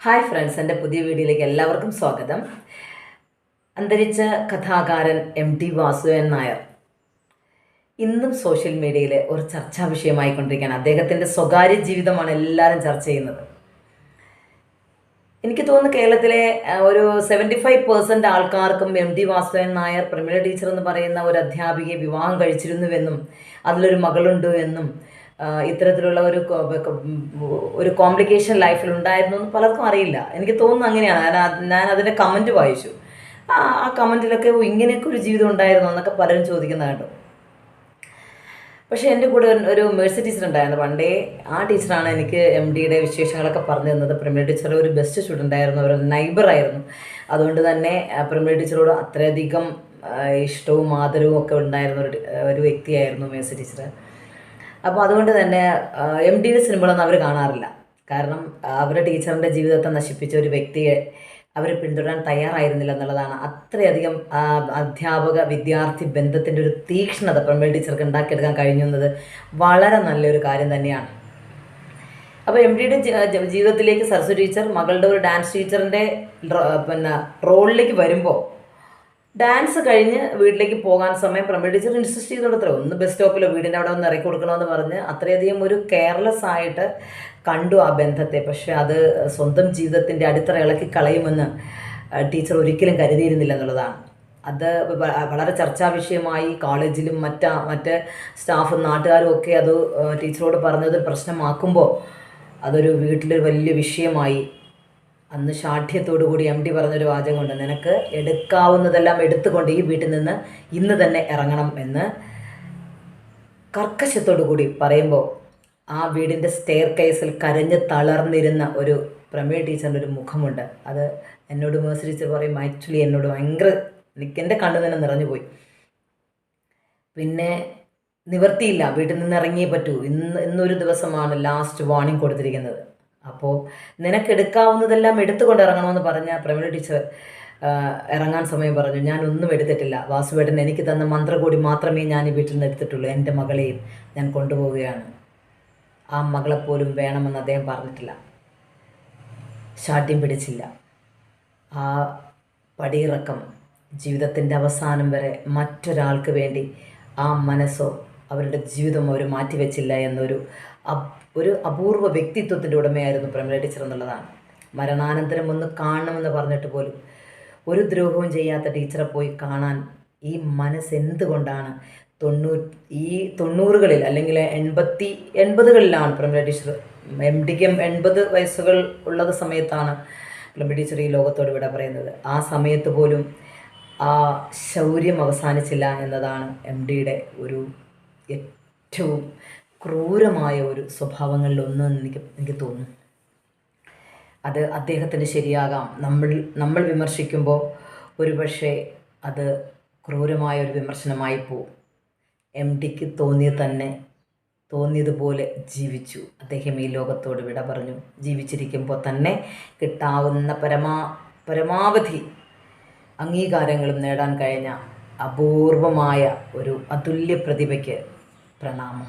Hi friends, എൻ്റെ പുതിയ വീഡിയോയിലേക്ക് എല്ലാവർക്കും സ്വാഗതം. അന്തരിച്ച കഥാകാരൻ MT വാസുദേവൻ നായർ ഇന്നും സോഷ്യൽ മീഡിയയിൽ ഒരു ചർച്ചാ വിഷയമായിക്കൊണ്ടിരിക്കുകയാണ്. അദ്ദേഹത്തിൻ്റെ സ്വകാര്യ ജീവിതമാണ് എല്ലാവരും ചർച്ച ചെയ്യുന്നത്. എനിക്ക് തോന്നുന്നു കേരളത്തിലെ ഒരു 75% ആൾക്കാർക്കും MT വാസുദേവൻ നായർ പ്രമീള ടീച്ചർ എന്ന് പറയുന്ന ഒരു അധ്യാപികയെ വിവാഹം കഴിച്ചിരുന്നുവെന്നും അതിലൊരു മകളുണ്ട് എന്നും ഇത്തരത്തിലുള്ള ഒരു കോംപ്ലിക്കേഷൻ ലൈഫിൽ ഉണ്ടായിരുന്നു എന്ന് പലർക്കും അറിയില്ല. എനിക്ക് തോന്നുന്നു അങ്ങനെയാണ്. ഞാൻ അതിൻ്റെ കമൻറ്റ് വായിച്ചു. ആ കമൻറ്റിലൊക്കെ ഇങ്ങനെയൊക്കെ ഒരു ജീവിതം ഉണ്ടായിരുന്നു എന്നൊക്കെ പലരും ചോദിക്കുന്ന കണ്ടു. പക്ഷേ എൻ്റെ കൂടെ ഒരു മേഴ്സി ടീച്ചർ ഉണ്ടായിരുന്നു പണ്ടേ. ആ ടീച്ചറാണ് എനിക്ക് MDയുടെ വിശേഷങ്ങളൊക്കെ പറഞ്ഞു തന്നത്. പ്രമീള ടീച്ചർ ഒരു ബെസ്റ്റ് സ്റ്റുഡൻ്റ് ആയിരുന്നു, ഒരു നൈബറായിരുന്നു. അതുകൊണ്ട് തന്നെ പ്രമീള ടീച്ചറോട് അത്രയധികം ഇഷ്ടവും ആദരവും ഒക്കെ ഉണ്ടായിരുന്ന ഒരു വ്യക്തിയായിരുന്നു മേഴ്സി ടീച്ചർ. അപ്പോൾ അതുകൊണ്ട് തന്നെ MDയുടെ സിനിമകളൊന്നും അവർ കാണാറില്ല. കാരണം അവരുടെ ടീച്ചറിൻ്റെ ജീവിതത്തെ നശിപ്പിച്ച ഒരു വ്യക്തിയെ അവർ പിന്തുടരാൻ തയ്യാറായിരുന്നില്ല എന്നുള്ളതാണ്. അത്രയധികം അധ്യാപക വിദ്യാർത്ഥി ബന്ധത്തിൻ്റെ ഒരു തീക്ഷ്ണത പ്രമീള ടീച്ചർക്ക് ഉണ്ടാക്കിയെടുക്കാൻ കഴിഞ്ഞത് വളരെ നല്ലൊരു കാര്യം തന്നെയാണ്. അപ്പോൾ MDയുടെ ജീവിതത്തിലേക്ക് സരസ്വതി ടീച്ചർ മകളുടെ ഒരു ഡാൻസ് ടീച്ചറിൻ്റെ റോളിലേക്ക് വരുമ്പോൾ ഡാൻസ് കഴിഞ്ഞ് വീട്ടിലേക്ക് പോകാൻ സമയം പ്രമീള ടീച്ചർ ഇൻസിസ്റ്റ് ചെയ്തോടത്രേ ഒന്ന് ബസ് സ്റ്റോപ്പിലോ വീടിൻ്റെ അവിടെ ഒന്ന് ഇറക്കി കൊടുക്കണമെന്ന് പറഞ്ഞ് അത്രയധികം ഒരു കെയർലെസ് ആയിട്ട് കണ്ടു ആ ബന്ധത്തെ. പക്ഷേ അത് സ്വന്തം ജീവിതത്തിൻ്റെ അടിത്തറ ഇളക്കി കളയുമെന്ന് ടീച്ചർ ഒരിക്കലും കരുതിയിരുന്നില്ല എന്നുള്ളതാണ്. അത് വളരെ ചർച്ചാ വിഷയമായി. കോളേജിലും മറ്റ് സ്റ്റാഫും നാട്ടുകാരും ഒക്കെ അത് ടീച്ചറോട് പറഞ്ഞത് പ്രശ്നമാക്കുമ്പോൾ അതൊരു വീട്ടിലൊരു വലിയ വിഷയമായി. അന്ന് ശാഠ്യത്തോടു കൂടി MD പറഞ്ഞൊരു വാചകമുണ്ട്, നിനക്ക് എടുക്കാവുന്നതെല്ലാം എടുത്തുകൊണ്ട് ഈ വീട്ടിൽ നിന്ന് ഇന്ന് തന്നെ ഇറങ്ങണം എന്ന് കർക്കശത്തോടു കൂടി പറയുമ്പോൾ ആ വീടിൻ്റെ സ്റ്റെയർ കേസിൽ കരഞ്ഞ് തളർന്നിരുന്ന ഒരു പ്രമീള ടീച്ചറിൻ്റെ ഒരു മുഖമുണ്ട്. അത് എന്നോട് മേഴ്സി ടീച്ചർ പറയും, ആക്ച്വലി എന്നോട് ഭയങ്കര എൻ്റെ കണ്ണു തന്നെ നിറഞ്ഞുപോയി. പിന്നെ നിവർത്തിയില്ല, വീട്ടിൽ നിന്ന് ഇറങ്ങിയേ പറ്റൂ. ഇന്നൊരു ദിവസമാണ് ലാസ്റ്റ് വാർണിംഗ് കൊടുത്തിരിക്കുന്നത്. അപ്പോൾ നിനക്കെടുക്കാവുന്നതെല്ലാം എടുത്തുകൊണ്ട് ഇറങ്ങണമെന്ന് പറഞ്ഞ പ്രമീള ടീച്ചർ ഇറങ്ങാൻ സമയം പറഞ്ഞു, ഞാനൊന്നും എടുത്തിട്ടില്ല. വാസുവേട്ടൻ എനിക്ക് തന്ന മന്ത്രകൂടി മാത്രമേ ഞാൻ ഈ വീട്ടിൽ നിന്ന് എടുത്തിട്ടുള്ളൂ. എൻ്റെ മകളെയും ഞാൻ കൊണ്ടുപോവുകയാണ്. ആ മകളെപ്പോലും വേണമെന്ന് അദ്ദേഹം പറഞ്ഞിട്ടില്ല. ശാഠ്യം പിടിച്ചില്ല. ആ പടിയിറക്കം ജീവിതത്തിൻ്റെ അവസാനം വരെ മറ്റൊരാൾക്ക് വേണ്ടി ആ മനസ്സോ അവരുടെ ജീവിതമോ അവർ മാറ്റിവെച്ചില്ല എന്നൊരു അപൂർവ വ്യക്തിത്വത്തിൻ്റെ ഉടമയായിരുന്നു പ്രമീള ടീച്ചർ എന്നുള്ളതാണ്. മരണാനന്തരം ഒന്ന് കാണണമെന്ന് പറഞ്ഞിട്ട് പോലും ഒരു ദ്രോഹവും ചെയ്യാത്ത ടീച്ചറെ പോയി കാണാൻ ഈ മനസ്സ് എന്തുകൊണ്ടാണ് 90കളിൽ അല്ലെങ്കിൽ 80കളിലാണ് പ്രമീള ടീച്ചർ, MDക്ക് 80 വയസ്സുകൾ ഉള്ളത് സമയത്താണ് പ്രമീള ടീച്ചർ ഈ ലോകത്തോട് വിട പറയുന്നത്. ആ സമയത്ത് പോലും ആ ശൗര്യം അവസാനിച്ചില്ല എന്നതാണ് MDയുടെ ഒരു ഏറ്റവും ക്രൂരമായ ഒരു സ്വഭാവങ്ങളിലൊന്നെന്ന് എനിക്ക് തോന്നുന്നു. അത് അദ്ദേഹത്തിന് ശരിയാകാം. നമ്മൾ വിമർശിക്കുമ്പോൾ ഒരുപക്ഷെ അത് ക്രൂരമായ ഒരു വിമർശനമായി പോവും. MDക്ക് തോന്നിയതുപോലെ ജീവിച്ചു. അദ്ദേഹം ഈ ലോകത്തോട് വിട പറഞ്ഞു. ജീവിച്ചിരിക്കുമ്പോൾ തന്നെ കിട്ടാവുന്ന പരമാവധി അംഗീകാരങ്ങളും നേടാൻ കഴിഞ്ഞ അപൂർവമായ ഒരു അതുല്യ പ്രതിഭയ്ക്ക് പ്രണാമം.